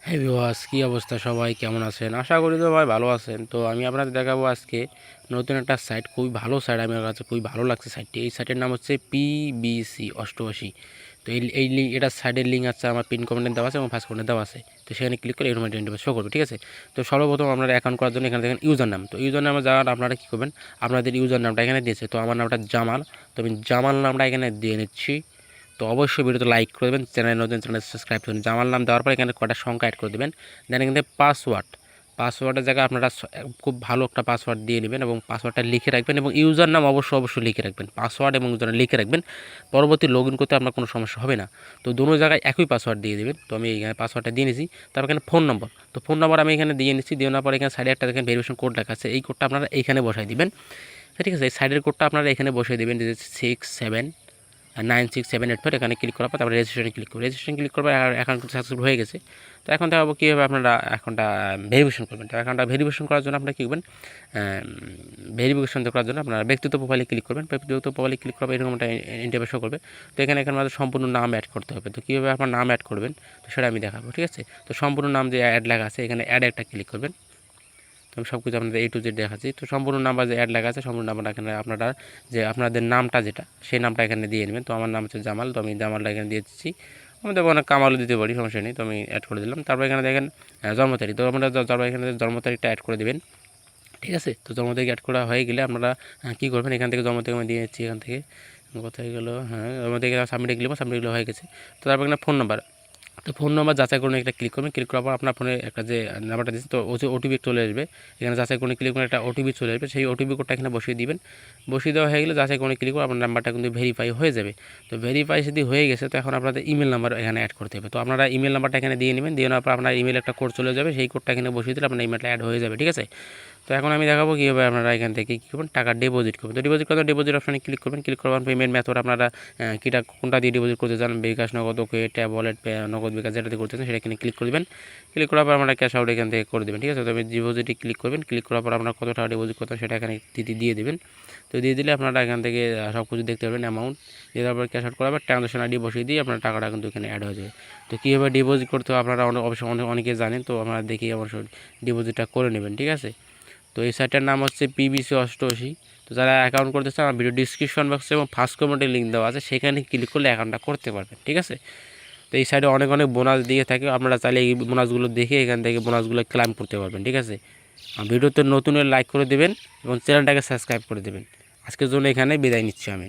হ্যাঁ ভিউয়ার্স, কী অবস্থা? সবাই কেমন আছেন? আশা করি তো ভাই ভালো আছেন। তো আমি আপনাদের দেখাবো আজকে নতুন একটা সাইট, খুবই ভালো সাইট। আমার কাছে খুবই ভালো লাগছে সাইটটি। এই সাইটের নাম হচ্ছে PBC 88। তো এই লিঙ্ক, এটা সাইটের লিঙ্ক আছে আমার পিন কমেন্টে দেওয়া আছে এবং ফার্স্ট কমেন্টে দেওয়া আছে। তো সেখানে ক্লিক করে এরকম একটা ইন্টারফেস শো করবে, ঠিক আছে? তো সর্বপ্রথম আপনারা অ্যাকাউন্ট করার জন্য এখানে দেখেন ইউজার নাম। তো ইউজার নামে যাওয়ার আপনারা কী করবেন, আপনাদের ইউজার নামটা এখানে দিয়েছে। তো আমার নামটা জামাল। তো আমি জামাল নামটা এখানে দিয়ে নিচ্ছি। তো অবশ্যই ভিডিওতে লাইক করে দেবেন, চ্যানেল নতুন চ্যানেল সাবস্ক্রাইব করুন। জামাল নাম দেওয়ার পর এখানে কটা সংখ্যা অ্যাড করে দেবেন। দেন এখানে পাসওয়ার্ডের জায়গায় আপনারা খুব ভালো একটা পাসওয়ার্ড দিয়ে নেবেন এবং পাসওয়ার্ডটা লিখে রাখবেন এবং ইউজার নাম অবশ্যই লিখে রাখবেন। পাসওয়ার্ড এবং ইউজার নাম লিখে রাখবেন, পরবর্তী লগ ইন করতে আপনার কোনো সমস্যা হবে না। তো দোনো জায়গায় একই পাসওয়ার্ড দিয়ে দেবেন। তো আমি এখানে পাসওয়ার্ডটা দিয়ে নিয়েছি। তারপর এখানে ফোন নম্বর, তো ফোন নম্বর আমি এখানে দিয়ে নিচ্ছি। দিয়ে নেওয়ার পর এখানে সাইডে একটা দেখেন ভেরিফিকেশন কোড লেখা আছে, এই কোডটা আপনারা এইখানে বসাই দিবেন, ঠিক আছে? এই সাইডের কোডটা আপনারা এখানে বসিয়ে দেবেন, যে 679678, এখানে ক্লিক করার পর তারপরে রেজিস্ট্রেশন ক্লিক করবে। আর অ্যাকাউন্ট সাকসেসফুল হয়ে গেছে। তো এখন দেখাবো কীভাবে আপনারা অ্যাকাউন্টটা ভেরিফিকেশন করবেন। তো অ্যাকাউন্টটা ভেরিফিকেশন করার জন্য আপনারা কী করবেন, ভেরিফিকেশন করার জন্য আপনারা ব্যক্তিগত প্রোফাইলে ক্লিক করবেন। ব্যক্তিগত প্রোফাইলে ক্লিক করবে, এরকম একটা ইন্টারফেস শো করবে। তো এখানে আমাদের সম্পূর্ণ নাম অ্যাড করতে হবে। তো কীভাবে আপনার নাম অ্যাড করবেন তো সেটা আমি দেখাবো, ঠিক আছে? তো সম্পূর্ণ নাম যে অ্যাড লেখা আছে, এখানে অ্যাড একটা ক্লিক করবেন। তো আমি সব কিছু আপনাদের A to Z দেখাচ্ছি। তো সম্পূর্ণ নাম্বার যে অ্যাড লেখা আছে, সম্পূর্ণ নাম্বার এখানে আপনারা যে আপনাদের নামটা যেটা, সেই নামটা এখানে দিয়ে নেবেন। তো আমার নাম হচ্ছে জামাল, তো আমি জামালটা এখানে দিয়ে দিচ্ছি। আমাদের অনেক কামালও দিতে পারি, সমস্যা নেই। তো আমি অ্যাড করে দিলাম। তারপর এখানে দেখেন জন্ম তারিখ, তো আমরা এখানে জন্ম তারিখটা অ্যাড করে দেবেন, ঠিক আছে? তো জন্ম তারিখ অ্যাড করা হয়ে গেলে আপনারা কী করবেন, এখান থেকে জন্ম তারিখ আমি দিয়ে নিচ্ছি। এখান থেকে কোথায় গেলো, হ্যাঁ জন্ম তারিখ সাবমিটে গেলে হয়ে গেছে। তো তারপর এখানে ফোন নাম্বার, তো ফোন নাম্বার যাচাই করুন, একটা ক্লিক করবেন। ক্লিক করার পর আপনার ফোনে একটা যে নাম্বারটা দিচ্ছে, তো ওটিপি চলে আসবে। এখানে যাচাই করে ক্লিক করে একটা ওটিপি চলে আসবে, সেই ওটিপি কোডটা এখানে বসিয়ে দিবেন। বসিয়ে দেওয়া হয়ে গেলে যাচাই করে ক্লিক করে আপনার নাম্বারটা কিন্তু ভেরিফাই হয়ে যাবে। তো ভেরিফাই যদি হয়ে গেছে, তো এখন আপনাদের ইমেল নাম্বার এখানে অ্যাড করতে হবে। তো আপনারা ইমেল নাম্বারটা এখানে দিয়ে নেবেন। দিয়ে নেওয়ার পর আপনার ইমেল একটা কোড চলে যাবে, সেই কোডটা এখানে বসিয়ে দিলে আপনার ইমেলটা অ্যাড হয়ে যাবে, ঠিক আছে? তো এখন আমি দেখাবো কীভাবে আপনারা এখান থেকে কী করবেন, টাকা ডিপোজিট করবেন। তো ডিপোজিট অপশানে ক্লিক করবেন। ক্লিক করবার পেমেন্ট মেথড আপনারা কোনটা দিয়ে ডিপোজিট করতে চান, বিকাশ, নগদ, ওকে, ট্যাব, ওয়ালেট, নগদ, বিকাশ, যেটা দিয়ে করতে চান সেটা এখানে ক্লিক করে দেবেন। ক্লিক করার পর আপনারা ক্যাশ আউট এখান থেকে করে দেবেন, ঠিক আছে? তবে ডিপোজিটে ক্লিক করবেন। ক্লিক করার পর আপনারা কত টাকা ডিপোজিট করতে সেটা এখানে দিয়ে দেবেন। তো দিয়ে দিলে আপনারা এখান থেকে সব কিছু দেখতে পারবেন, অ্যামাউন্ট দিয়ে তারপর ক্যাশ আউট করার পর ট্রানজাকশন আইডি বসিয়ে দিয়ে আপনার টাকাটা কিন্তু এখানে অ্যাড হয়ে যাবে। তো কীভাবে ডিপোজিট করতে হবে আপনারা অবশ্যই অনেকে জানেন। তো আপনারা দেখি অবশ্যই ডিপোজিটটা করে নেবেন, ঠিক আছে? তো এই সাইটটার নাম হচ্ছে PBC 88। তো যারা অ্যাকাউন্ট করতে চান, আমার ভিডিও ডিসক্রিপশন বক্সে এবং ফার্স্ট কমেন্টে লিঙ্ক দেওয়া আছে, সেখানে ক্লিক করলে অ্যাকাউন্টটা করতে পারবেন, ঠিক আছে? তো এই সাইডে অনেক বোনাস দিয়ে থাকে, আপনারা চাইলে এই বোনাসগুলো দেখে এখান থেকে বোনাসগুলো ক্লাইম করতে পারবেন, ঠিক আছে? ভিডিওতে নতুন লাইক করে দেবেন এবং চ্যানেলটাকে সাবস্ক্রাইব করে দেবেন। আজকের জন্য এখানে বিদায় নিচ্ছি আমি।